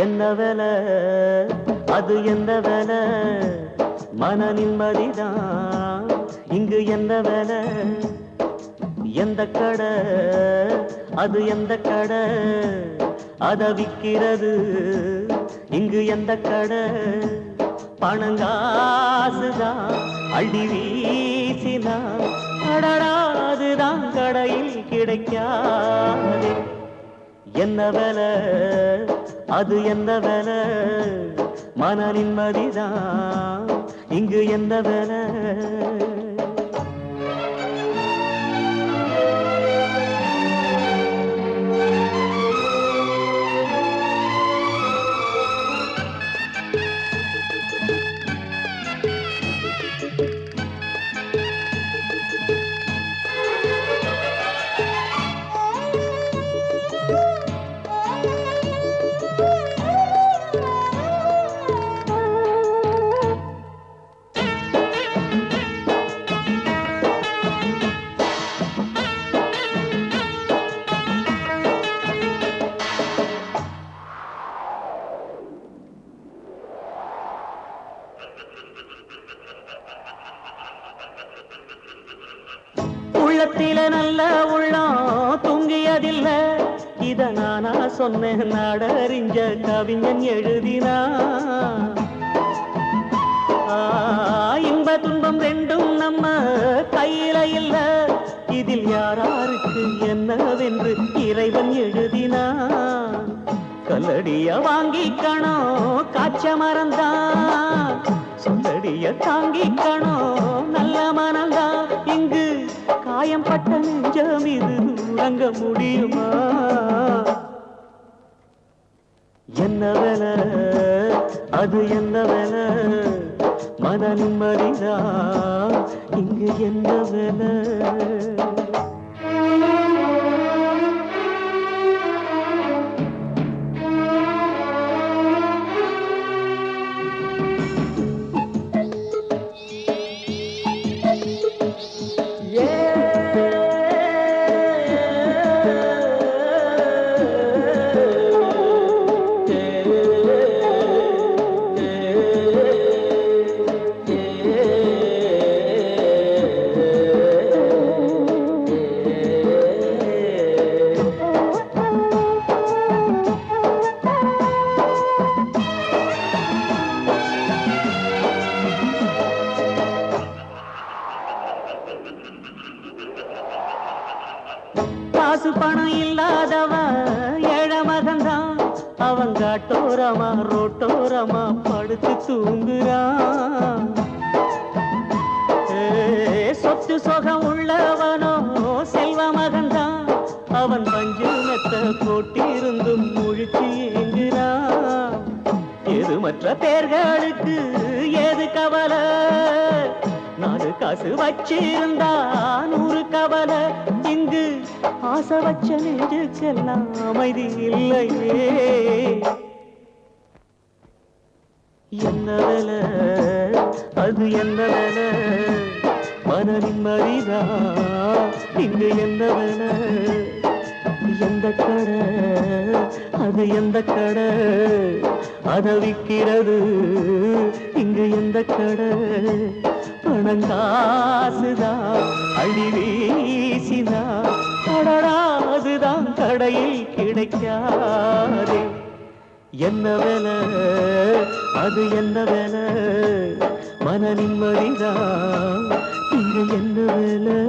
என்ன வேலை அது எந்த வேலை மன நிம்மதிதான் இங்கு என்ன வேலை எந்த கடை அது எந்த கடை அத விக்கிறது இங்கு எந்த கடை பணங்காசுதான் அள்ளி வீசினா அடடாதுதான் கடையில் கிடைக்காது என்ன வேலை அது என்ன வேலை மன நிம்மதிதான் இங்கு என்ன வேலை உள்ளத்தில நல்ல உள்ளம் தூங்கியதில்ல இத நானா சொன்னேன் நாடறிஞ்ச கவிஞன் எழுதினா இன்ப துன்பம் ரெண்டும் நம்ம கையில இல்ல இதில் யாராருக்கு என்னவென்று இறைவன் எழுதினா கல்லடிய வாங்கிக்கணும் காய்ச்ச மறந்தான் சொல்லடிய தாங்கிக்கணும் நல்ல மனந்தான் இங்கு காயம் பட்ட நெஞ்சம் இது உறங்க முடியுமா என்ன வேலை அது என்ன வேலை மன நிம்மதிதான் இங்கு என்ன வேலை காசு பணம் இல்லாதவ ஏழ மகன்தான் அவன் காட்டோரமா ரோட்டோரமா படுத்து தூங்குறான் சொத்து சொகம் உள்ளவனோ செல்வ மகன்தான் அவன் பஞ்சு மெத்த போட்டிருந்தும் முழிச்சு ஏங்குறான் எது மற்ற பேர்களுக்கு ஏது கவலை நாலு காசு வச்சிருந்தா 100 கவலை இங்கு ஆசை வச்ச நெஞ்சுக்கெல்லாம் அமைதி இல்லையே என்ன வேலை அது என்ன வேலை மன நிம்மதிதான் இங்கு என்ன வேலை எந்த கடை அது எந்த கடை அத விக்கிறது இங்கு எந்த கடை பணங்காசுதான் அள்ளி வீசினா அடடாதுதான் கடையில் கிடைக்காதே என்ன வேலை அது என்ன வேலை மன நிம்மதிதான் இங்கு என்ன வேலை